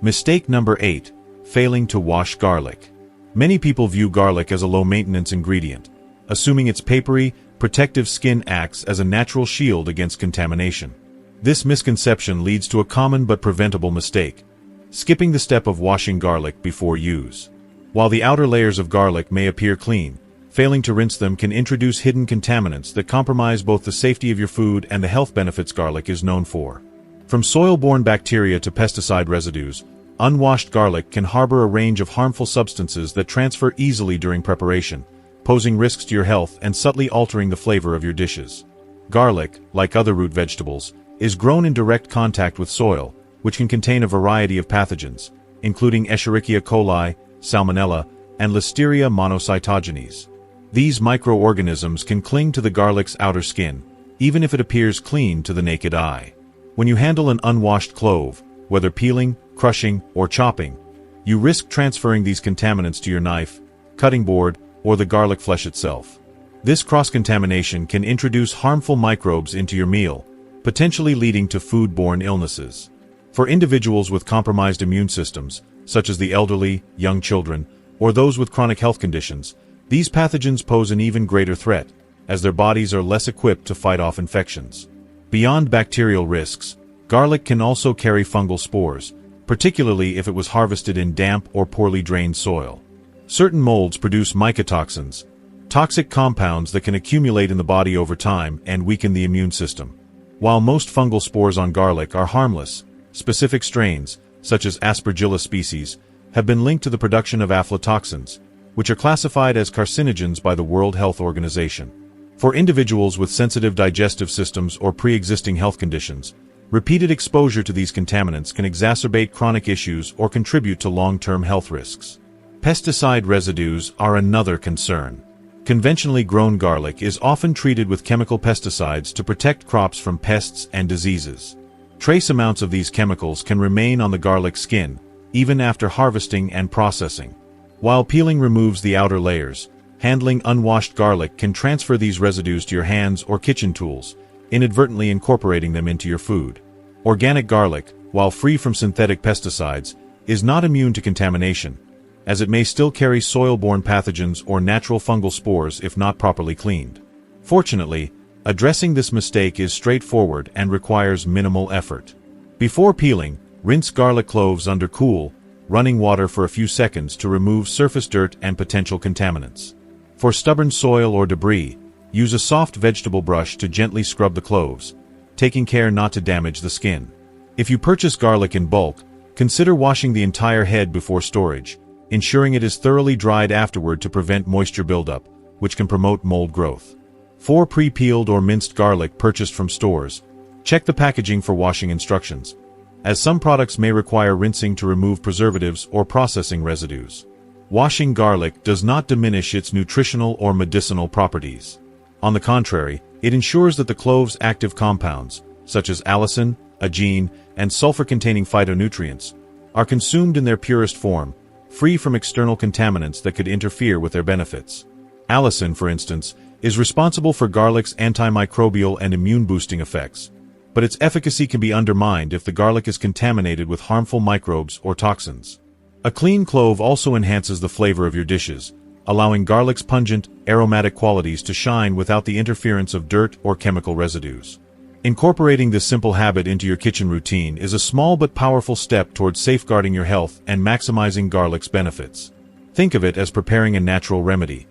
Mistake number 8. Failing to wash garlic. Many people view garlic as a low-maintenance ingredient, assuming its papery, protective skin acts as a natural shield against contamination. This misconception leads to a common but preventable mistake: skipping the step of washing garlic before use. While the outer layers of garlic may appear clean, failing to rinse them can introduce hidden contaminants that compromise both the safety of your food and the health benefits garlic is known for. From soil-borne bacteria to pesticide residues, unwashed garlic can harbor a range of harmful substances that transfer easily during preparation, posing risks to your health and subtly altering the flavor of your dishes. Garlic, like other root vegetables, is grown in direct contact with soil, which can contain a variety of pathogens, including Escherichia coli, Salmonella, and Listeria monocytogenes. These microorganisms can cling to the garlic's outer skin, even if it appears clean to the naked eye. When you handle an unwashed clove, whether peeling, crushing, or chopping, you risk transferring these contaminants to your knife, cutting board, or the garlic flesh itself. This cross-contamination can introduce harmful microbes into your meal, potentially leading to food-borne illnesses. For individuals with compromised immune systems, such as the elderly, young children, or those with chronic health conditions, these pathogens pose an even greater threat, as their bodies are less equipped to fight off infections. Beyond bacterial risks, garlic can also carry fungal spores, particularly if it was harvested in damp or poorly drained soil. Certain molds produce mycotoxins, toxic compounds that can accumulate in the body over time and weaken the immune system. While most fungal spores on garlic are harmless, specific strains, such as Aspergillus species, have been linked to the production of aflatoxins, which are classified as carcinogens by the World Health Organization. For individuals with sensitive digestive systems or pre-existing health conditions, repeated exposure to these contaminants can exacerbate chronic issues or contribute to long-term health risks. Pesticide residues are another concern. Conventionally grown garlic is often treated with chemical pesticides to protect crops from pests and diseases. Trace amounts of these chemicals can remain on the garlic skin, even after harvesting and processing. While peeling removes the outer layers, handling unwashed garlic can transfer these residues to your hands or kitchen tools, inadvertently incorporating them into your food. Organic garlic, while free from synthetic pesticides, is not immune to contamination, as it may still carry soil-borne pathogens or natural fungal spores if not properly cleaned. Fortunately, addressing this mistake is straightforward and requires minimal effort. Before peeling, rinse garlic cloves under cool, running water for a few seconds to remove surface dirt and potential contaminants. For stubborn soil or debris, use a soft vegetable brush to gently scrub the cloves, taking care not to damage the skin. If you purchase garlic in bulk, consider washing the entire head before storage, ensuring it is thoroughly dried afterward to prevent moisture buildup, which can promote mold growth. For pre-peeled or minced garlic purchased from stores, check the packaging for washing instructions, as some products may require rinsing to remove preservatives or processing residues. Washing garlic does not diminish its nutritional or medicinal properties. On the contrary, it ensures that the clove's active compounds, such as allicin, agein, and sulfur-containing phytonutrients, are consumed in their purest form, free from external contaminants that could interfere with their benefits. Allicin, for instance, is responsible for garlic's antimicrobial and immune-boosting effects, but its efficacy can be undermined if the garlic is contaminated with harmful microbes or toxins. A clean clove also enhances the flavor of your dishes, allowing garlic's pungent, aromatic qualities to shine without the interference of dirt or chemical residues. Incorporating this simple habit into your kitchen routine is a small but powerful step towards safeguarding your health and maximizing garlic's benefits. Think of it as preparing a natural remedy.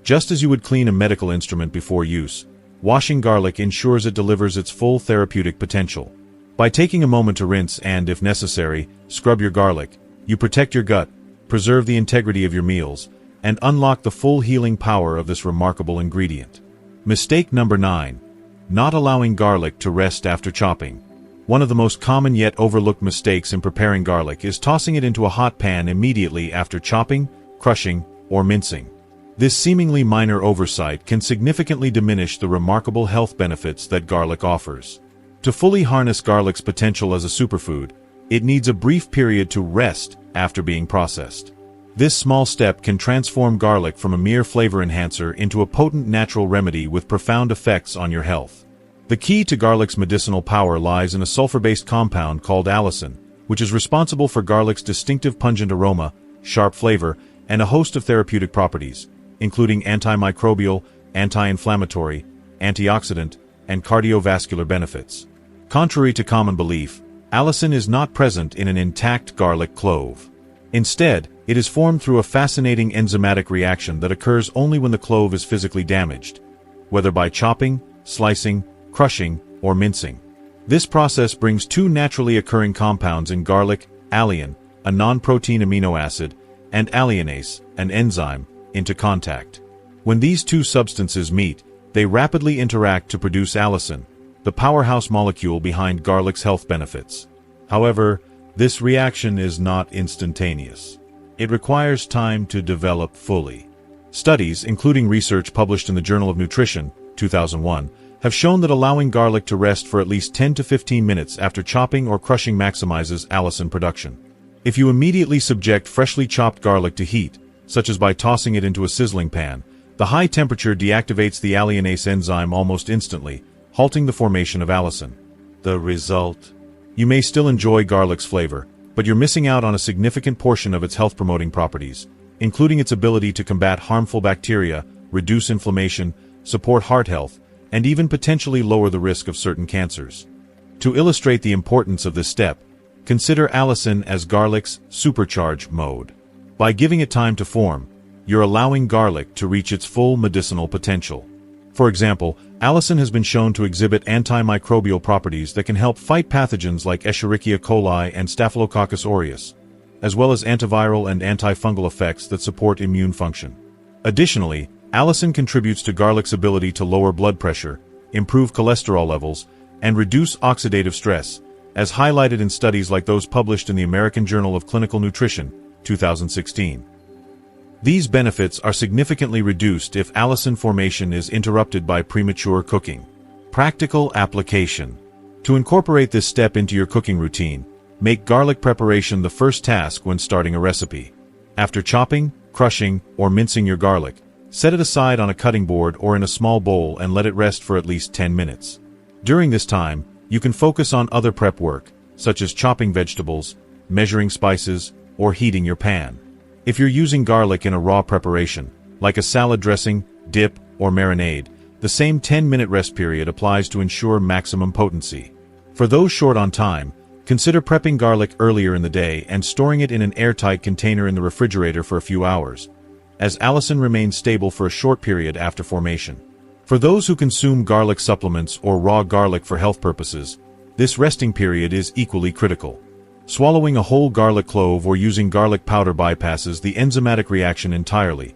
Just as you would clean a medical instrument before use, washing garlic ensures it delivers its full therapeutic potential. By taking a moment to rinse and, if necessary, scrub your garlic, you protect your gut, preserve the integrity of your meals, and unlock the full healing power of this remarkable ingredient. Mistake number 9. Not allowing garlic to rest after chopping. One of the most common yet overlooked mistakes in preparing garlic is tossing it into a hot pan immediately after chopping, crushing, or mincing. This seemingly minor oversight can significantly diminish the remarkable health benefits that garlic offers. To fully harness garlic's potential as a superfood, it needs a brief period to rest after being processed. This small step can transform garlic from a mere flavor enhancer into a potent natural remedy with profound effects on your health. The key to garlic's medicinal power lies in a sulfur-based compound called allicin, which is responsible for garlic's distinctive pungent aroma, sharp flavor, and a host of therapeutic properties, including antimicrobial, anti-inflammatory, antioxidant, and cardiovascular benefits. Contrary to common belief, allicin is not present in an intact garlic clove. Instead, it is formed through a fascinating enzymatic reaction that occurs only when the clove is physically damaged, whether by chopping, slicing, crushing, or mincing. This process brings two naturally occurring compounds in garlic, alliin, a non-protein amino acid, and alliinase, an enzyme, into contact. When these two substances meet, they rapidly interact to produce allicin, the powerhouse molecule behind garlic's health benefits. However, this reaction is not instantaneous. It requires time to develop fully. Studies, including research published in the Journal of Nutrition, 2001, have shown that allowing garlic to rest for at least 10 to 15 minutes after chopping or crushing maximizes allicin production. If you immediately subject freshly chopped garlic to heat, such as by tossing it into a sizzling pan, the high temperature deactivates the alliinase enzyme almost instantly, halting the formation of allicin. The result? You may still enjoy garlic's flavor, but you're missing out on a significant portion of its health-promoting properties, including its ability to combat harmful bacteria, reduce inflammation, support heart health, and even potentially lower the risk of certain cancers. To illustrate the importance of this step, consider allicin as garlic's supercharge mode. By giving it time to form, you're allowing garlic to reach its full medicinal potential. For example, allicin has been shown to exhibit antimicrobial properties that can help fight pathogens like Escherichia coli and Staphylococcus aureus, as well as antiviral and antifungal effects that support immune function. Additionally, allicin contributes to garlic's ability to lower blood pressure, improve cholesterol levels, and reduce oxidative stress, as highlighted in studies like those published in the American Journal of Clinical Nutrition, 2016. These benefits are significantly reduced if allicin formation is interrupted by premature cooking. Practical application. To incorporate this step into your cooking routine, make garlic preparation the first task when starting a recipe. After chopping, crushing, or mincing your garlic, Set it aside on a cutting board or in a small bowl and let it rest for at least 10 minutes. During this time, you can focus on other prep work, such as chopping vegetables, measuring spices, or heating your pan. If you're using garlic in a raw preparation, like a salad dressing, dip, or marinade, the same 10-minute rest period applies to ensure maximum potency. For those short on time, consider prepping garlic earlier in the day and storing it in an airtight container in the refrigerator for a few hours, as allicin remains stable for a short period after formation. For those who consume garlic supplements or raw garlic for health purposes, this resting period is equally critical. Swallowing a whole garlic clove or using garlic powder bypasses the enzymatic reaction entirely,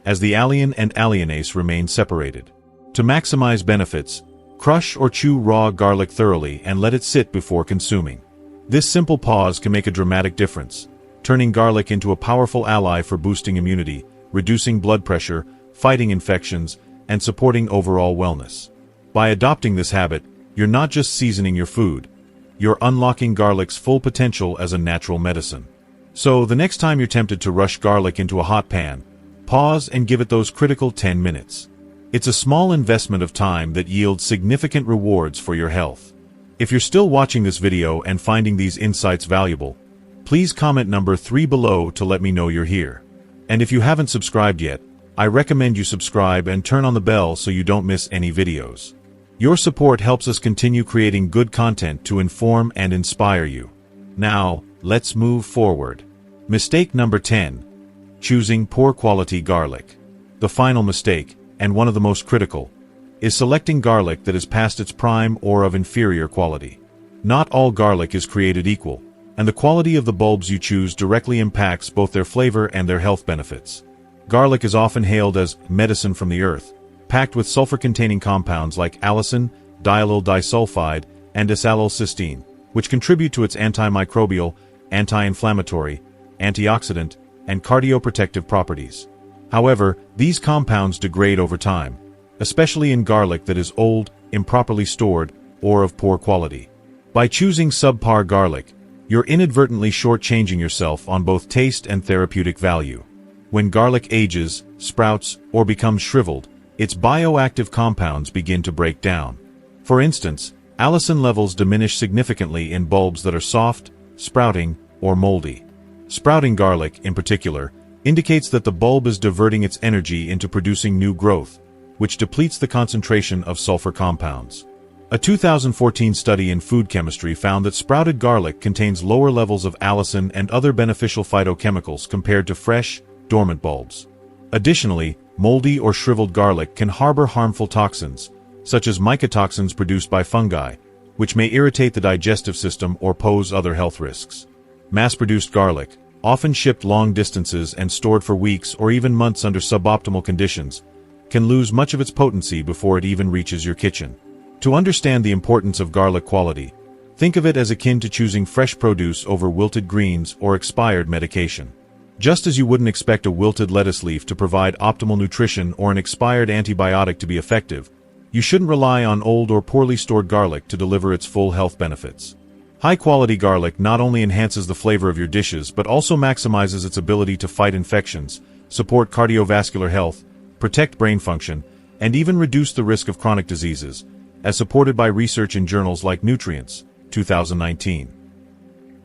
as the alliin and alliinase remain separated. To maximize benefits, crush or chew raw garlic thoroughly and let it sit before consuming. This simple pause can make a dramatic difference, turning garlic into a powerful ally for boosting immunity, reducing blood pressure, fighting infections, and supporting overall wellness. By adopting this habit, you're not just seasoning your food, you're unlocking garlic's full potential as a natural medicine. So, the next time you're tempted to rush garlic into a hot pan, pause and give it those critical 10 minutes. It's a small investment of time that yields significant rewards for your health. If you're still watching this video and finding these insights valuable, please comment number 3 below to let me know you're here. And if you haven't subscribed yet, I recommend you subscribe and turn on the bell so you don't miss any videos. Your support helps us continue creating good content to inform and inspire you. Now, let's move forward. Mistake number 10. Choosing poor quality garlic. The final mistake, and one of the most critical, is selecting garlic that is past its prime or of inferior quality. Not all garlic is created equal, and the quality of the bulbs you choose directly impacts both their flavor and their health benefits. Garlic is often hailed as medicine from the earth, packed with sulfur-containing compounds like allicin, diallyl disulfide, and desallylcysteine, which contribute to its antimicrobial, anti-inflammatory, antioxidant, and cardioprotective properties. However, these compounds degrade over time, especially in garlic that is old, improperly stored, or of poor quality. By choosing subpar garlic, you're inadvertently shortchanging yourself on both taste and therapeutic value. When garlic ages, sprouts, or becomes shriveled, its bioactive compounds begin to break down. For instance, allicin levels diminish significantly in bulbs that are soft, sprouting, or moldy. Sprouting garlic, in particular, indicates that the bulb is diverting its energy into producing new growth, which depletes the concentration of sulfur compounds. A 2014 study in food chemistry found that sprouted garlic contains lower levels of allicin and other beneficial phytochemicals compared to fresh, dormant bulbs. Additionally, moldy or shriveled garlic can harbor harmful toxins, such as mycotoxins produced by fungi, which may irritate the digestive system or pose other health risks. Mass-produced garlic, often shipped long distances and stored for weeks or even months under suboptimal conditions, can lose much of its potency before it even reaches your kitchen. To understand the importance of garlic quality, think of it as akin to choosing fresh produce over wilted greens or expired medication. Just as you wouldn't expect a wilted lettuce leaf to provide optimal nutrition or an expired antibiotic to be effective, you shouldn't rely on old or poorly stored garlic to deliver its full health benefits. High-quality garlic not only enhances the flavor of your dishes but also maximizes its ability to fight infections, support cardiovascular health, protect brain function, and even reduce the risk of chronic diseases, as supported by research in journals like Nutrients, 2019.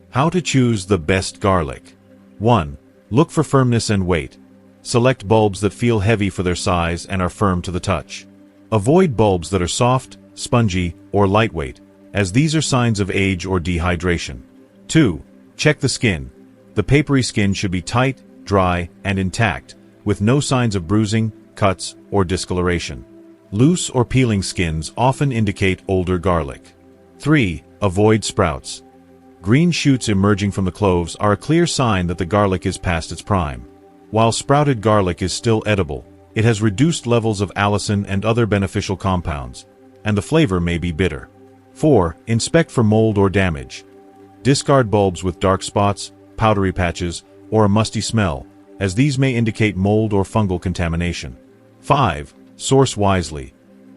How to choose the best garlic. 1. Look for firmness and weight. Select bulbs that feel heavy for their size and are firm to the touch. Avoid bulbs that are soft, spongy, or lightweight, as these are signs of age or dehydration. 2. Check the skin. The papery skin should be tight, dry, and intact, with no signs of bruising, cuts, or discoloration. Loose or peeling skins often indicate older garlic. 3. Avoid sprouts. Green shoots emerging from the cloves are a clear sign that the garlic is past its prime. While sprouted garlic is still edible, it has reduced levels of allicin and other beneficial compounds, and the flavor may be bitter. 4. Inspect for mold or damage. Discard bulbs with dark spots, powdery patches, or a musty smell, as these may indicate mold or fungal contamination. 5. Source wisely.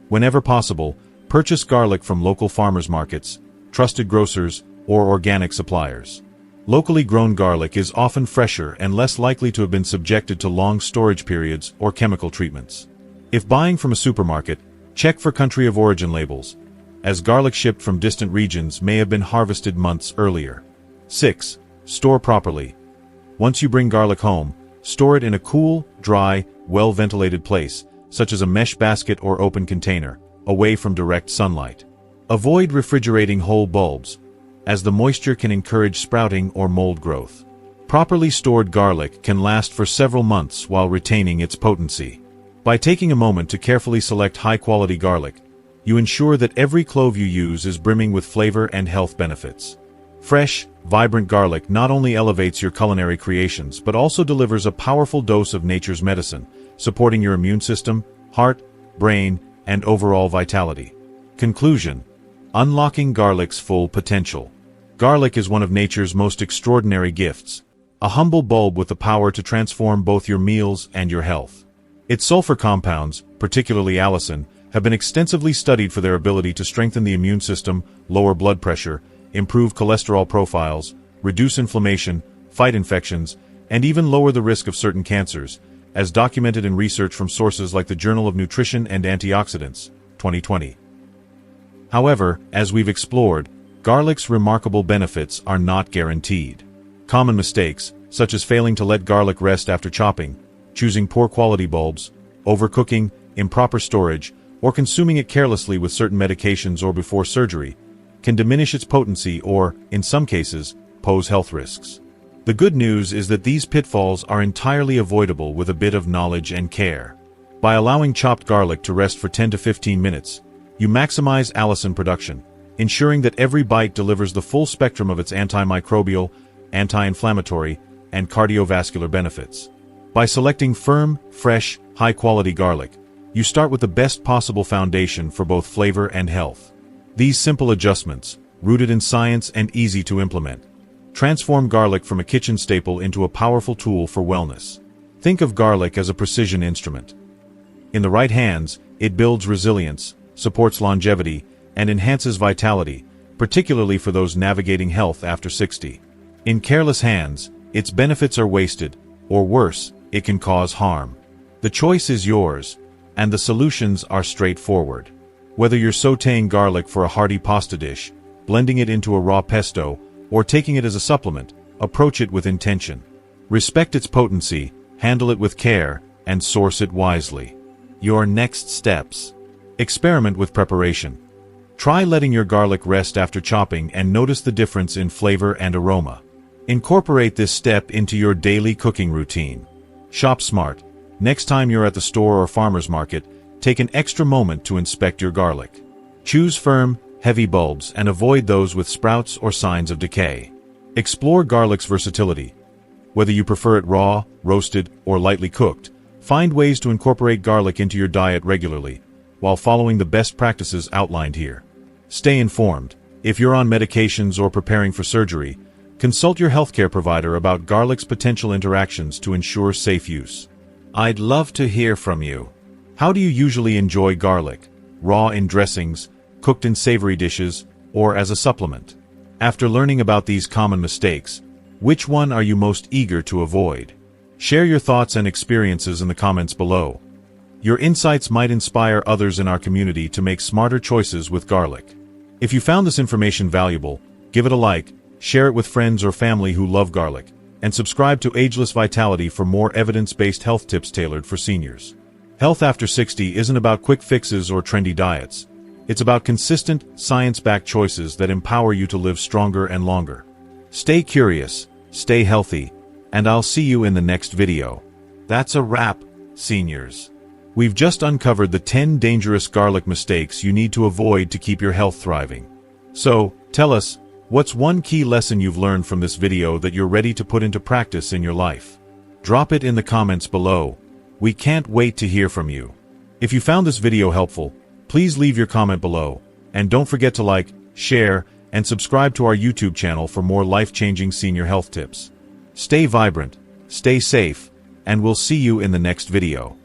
Whenever possible, purchase garlic from local farmers markets, trusted grocers, or organic suppliers. Locally grown garlic is often fresher and less likely to have been subjected to long storage periods or chemical treatments. If buying from a supermarket, check for country of origin labels, as garlic shipped from distant regions may have been harvested months earlier. 6. Store properly. Once you bring garlic home, store it in a cool, dry, well-ventilated place, such as a mesh basket or open container, away from direct sunlight. Avoid refrigerating whole bulbs, as the moisture can encourage sprouting or mold growth. Properly stored garlic can last for several months while retaining its potency. By taking a moment to carefully select high-quality garlic, you ensure that every clove you use is brimming with flavor and health benefits. Fresh, vibrant garlic not only elevates your culinary creations but also delivers a powerful dose of nature's medicine, supporting your immune system, heart, brain, and overall vitality. Conclusion: unlocking garlic's full potential. Garlic is one of nature's most extraordinary gifts, a humble bulb with the power to transform both your meals and your health. Its sulfur compounds, particularly allicin, have been extensively studied for their ability to strengthen the immune system, lower blood pressure, improve cholesterol profiles, reduce inflammation, fight infections, and even lower the risk of certain cancers, as documented in research from sources like the Journal of Nutrition and Antioxidants, 2020. However, as we've explored, garlic's remarkable benefits are not guaranteed. Common mistakes, such as failing to let garlic rest after chopping, choosing poor quality bulbs, overcooking, improper storage, or consuming it carelessly with certain medications or before surgery, can diminish its potency or, in some cases, pose health risks. The good news is that these pitfalls are entirely avoidable with a bit of knowledge and care. By allowing chopped garlic to rest for 10 to 15 minutes, you maximize allicin production, ensuring that every bite delivers the full spectrum of its antimicrobial, anti-inflammatory, and cardiovascular benefits. By selecting firm, fresh, high-quality garlic, you start with the best possible foundation for both flavor and health. These simple adjustments, rooted in science and easy to implement, transform garlic from a kitchen staple into a powerful tool for wellness. Think of garlic as a precision instrument. In the right hands, it builds resilience, supports longevity, and enhances vitality, particularly for those navigating health after 60. In careless hands, its benefits are wasted, or worse, it can cause harm. The choice is yours, and the solutions are straightforward. Whether you're sautéing garlic for a hearty pasta dish, blending it into a raw pesto, or taking it as a supplement, approach it with intention. Respect its potency, handle it with care, and source it wisely. Your next steps. Experiment with preparation. Try letting your garlic rest after chopping and notice the difference in flavor and aroma. Incorporate this step into your daily cooking routine. Shop smart. Next time you're at the store or farmer's market, take an extra moment to inspect your garlic. Choose firm, heavy bulbs and avoid those with sprouts or signs of decay. Explore garlic's versatility. Whether you prefer it raw, roasted, or lightly cooked, find ways to incorporate garlic into your diet regularly, while following the best practices outlined here. Stay informed. If you're on medications or preparing for surgery, consult your healthcare provider about garlic's potential interactions to ensure safe use. I'd love to hear from you. How do you usually enjoy garlic? Raw in dressings, cooked in savory dishes, or as a supplement? After learning about these common mistakes, which one are you most eager to avoid? Share your thoughts and experiences in the comments below. Your insights might inspire others in our community to make smarter choices with garlic. If you found this information valuable, give it a like, share it with friends or family who love garlic, and subscribe to Ageless Vitality for more evidence-based health tips tailored for seniors. Health after 60 isn't about quick fixes or trendy diets. It's about consistent, science-backed choices that empower you to live stronger and longer. Stay curious, stay healthy, and I'll see you in the next video. That's a wrap, seniors. We've just uncovered the 10 dangerous garlic mistakes you need to avoid to keep your health thriving. So, tell us, what's one key lesson you've learned from this video that you're ready to put into practice in your life? Drop it in the comments below. We can't wait to hear from you. If you found this video helpful, please leave your comment below, and don't forget to like, share, and subscribe to our YouTube channel for more life-changing senior health tips. Stay vibrant, stay safe, and we'll see you in the next video.